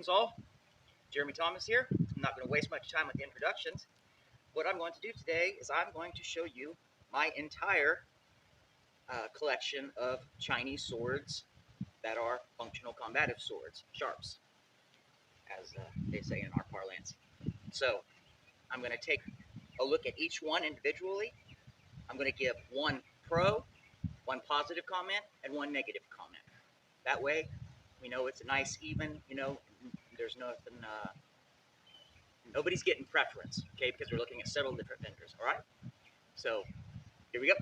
Greetings all, Jeremy Thomas here. I'm not going to waste much time with the introductions. What I'm going to do today is I'm going to show you my entire collection of Chinese swords that are functional combative swords, sharps, as they say in our parlance. So I'm going to take a look at each one individually. I'm going to give one pro, one positive comment, and one negative comment. That way, we know it's a nice even, there's nothing, nobody's getting preference, okay, because we're looking at several different vendors, all right? So, here we go.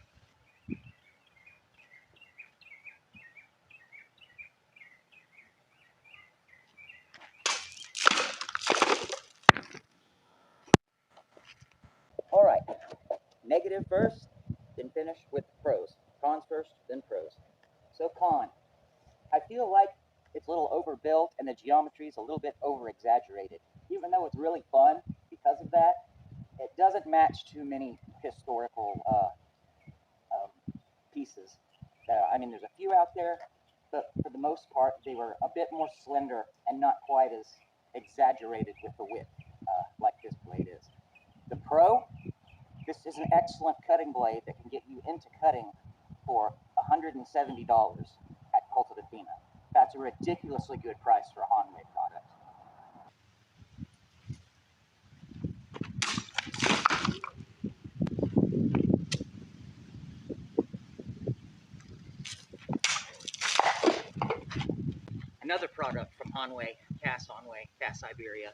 All right, negative first, then finish with pros. Cons first, then pros. So con, I feel like it's a little overbuilt and the geometry is a little bit over-exaggerated. Even though it's really fun because of that, it doesn't match too many historical pieces. There's a few out there, but for the most part, they were a bit more slender and not quite as exaggerated with the width like this blade is. The Pro, this is an excellent cutting blade that can get you into cutting for $170 at Cultivatina. That's a ridiculously good price for a Hanwei product. Another product from Hanwei, Cast Siberia,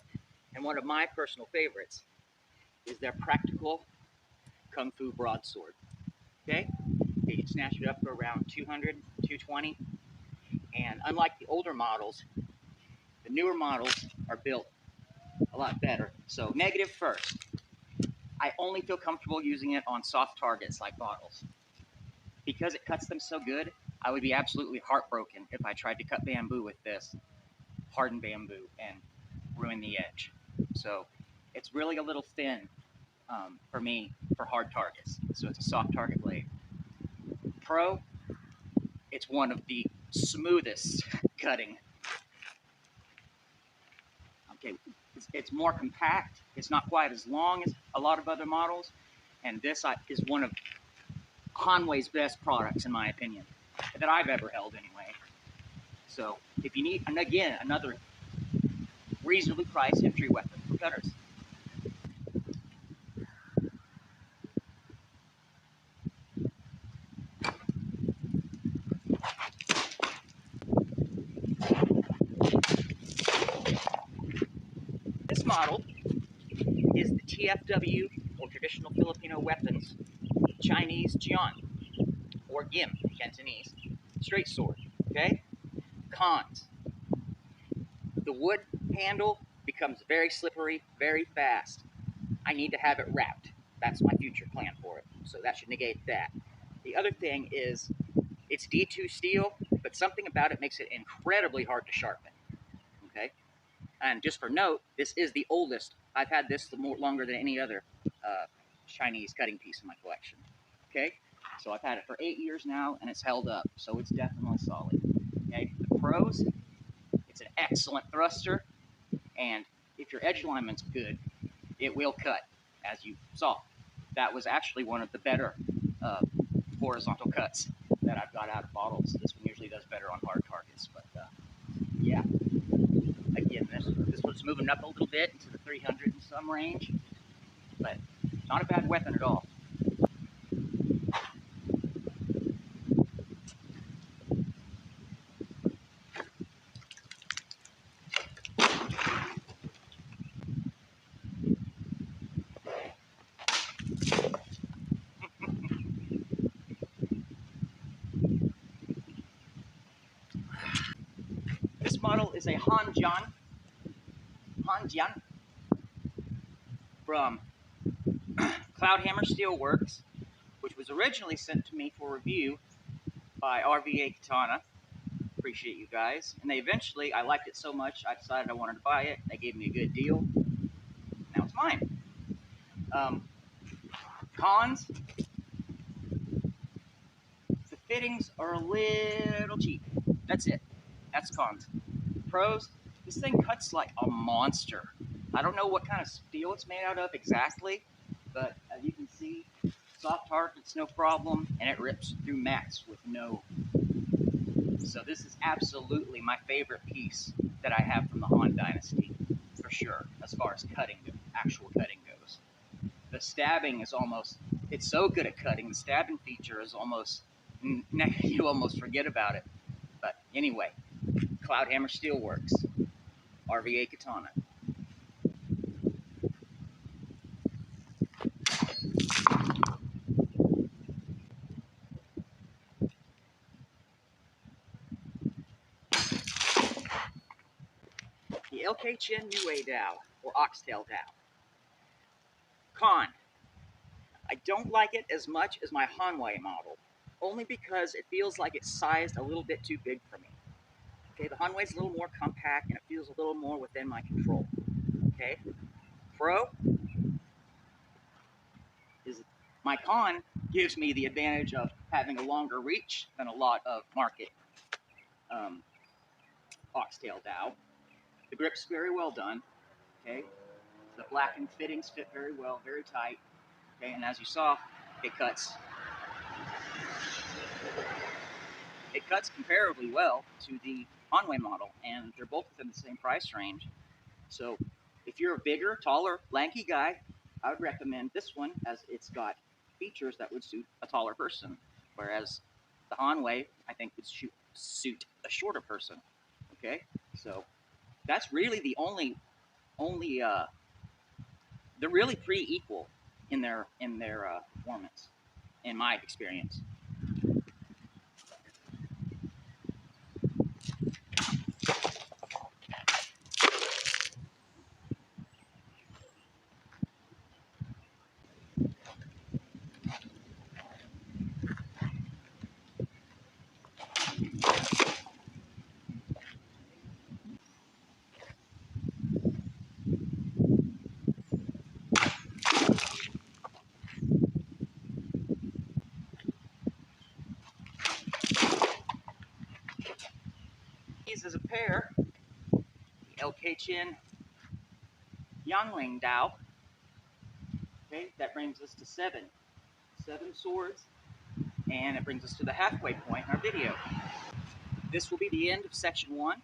and one of my personal favorites is their practical Kung Fu broadsword. Okay? You can snatch it up for around 200, 220, and unlike the older models, the newer models are built a lot better. So negative first, I only feel comfortable using it on soft targets like bottles. Because it cuts them so good, I would be absolutely heartbroken if I tried to cut bamboo with this, harden bamboo, and ruin the edge. So it's really a little thin for me for hard targets. So it's a soft target blade. Pro, it's one of the smoothest cutting. Okay, it's more compact. It's not quite as long as a lot of other models, and this is one of Hanwei's best products in my opinion that I've ever held anyway. So if you need, and again, another reasonably priced entry weapon for cutters. This model is the TFW, or Traditional Filipino Weapons, Chinese Jian, or Gim, Cantonese, straight sword, okay? Cons. The wood handle becomes very slippery, very fast. I need to have it wrapped. That's my future plan for it, so that should negate that. The other thing is, it's D2 steel, but something about it makes it incredibly hard to sharpen, okay? And just for note, this is the oldest. I've had this longer than any other Chinese cutting piece in my collection. Okay, so I've had it for 8 years now, and it's held up, so it's definitely solid. Okay, the pros, it's an excellent thruster, and if your edge alignment's good, it will cut, as you saw. That was actually one of the better horizontal cuts that I've got out of bottles. This one usually does better on hard targets, but yeah. Again, this one's moving up a little bit into the 300 and some range, but not a bad weapon at all. This model is a Hanjian from Cloudhammer Steelworks, which was originally sent to me for review by RVA Katana. Appreciate you guys. And I liked it so much, I decided I wanted to buy it. They gave me a good deal. Now it's mine. Cons, the fittings are a little cheap. That's it. That's cons. Pros, This thing cuts like a monster. I don't know what kind of steel it's made out of exactly, but as you can see, soft targets no problem, and it rips through mats with no. So this is absolutely my favorite piece that I have from the Han Dynasty, for sure, as far as cutting, actual cutting goes. The stabbing is almost, it's so good at cutting, the stabbing feature is almost, you almost forget about it. But anyway, Cloudhammer Steelworks, RVA Katana. The LK Chen Nue Dao, or Oxtail Dao. Con, I don't like it as much as my Hanwei model, only because it feels like it's sized a little bit too big for me. Okay, the Hanwei's a little more compact and it feels a little more within my control. Okay, Pro is my Con gives me the advantage of having a longer reach than a lot of market Oxtail Dao. The grip's very well done. Okay, the blackened fittings fit very well, very tight. Okay, and as you saw, it cuts comparably well to the Hanwei model, and they're both within the same price range. So if you're a bigger, taller, lanky guy, I would recommend this one, as it's got features that would suit a taller person, whereas the Hanwei, I think, would suit a shorter person. Okay, so that's really the only they're really pretty equal in their performance, in my experience. These as a pair, the LK Chen Yongling Dao. Okay, that brings us to seven swords, and it brings us to the halfway point in our video. This will be the end of section 1,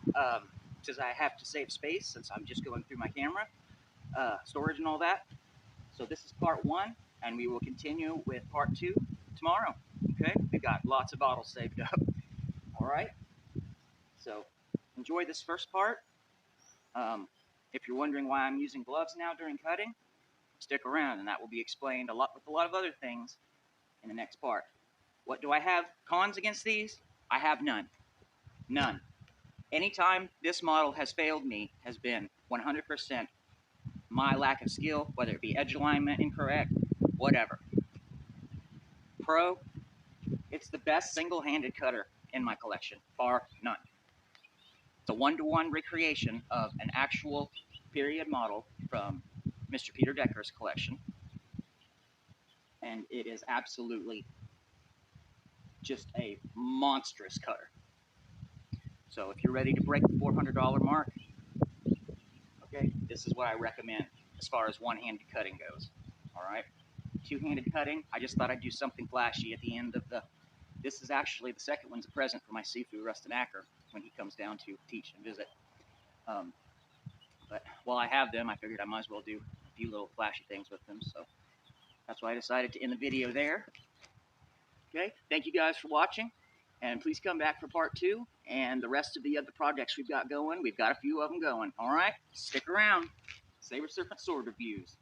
because I have to save space since I'm just going through my camera, storage and all that. So this is part 1, and we will continue with part 2 tomorrow. Okay, we got lots of bottles saved up. All right, so enjoy this first part. If you're wondering why I'm using gloves now during cutting, stick around, and that will be explained with a lot of other things in the next part. What do I have cons against these? I have none. None. Anytime this model has failed me has been 100% my lack of skill, whether it be edge alignment incorrect, whatever. Pro, it's the best single-handed cutter in my collection, bar none. It's a one-to-one recreation of an actual period model from Mr. Peter Decker's collection, and it is absolutely just a monstrous cutter. So if you're ready to break the $400 mark, okay, this is what I recommend as far as one-handed cutting goes. All right, two-handed cutting, I just thought I'd do something flashy at the end of the. This is actually the second one's a present for my Sifu Rustanacker when he comes down to teach and visit. But while I have them, I figured I might as well do a few little flashy things with them. So that's why I decided to end the video there. Okay, thank you guys for watching, and please come back for part 2 and the rest of the other projects we've got going. We've got a few of them going. All right, stick around. Saber Serpent Sword reviews.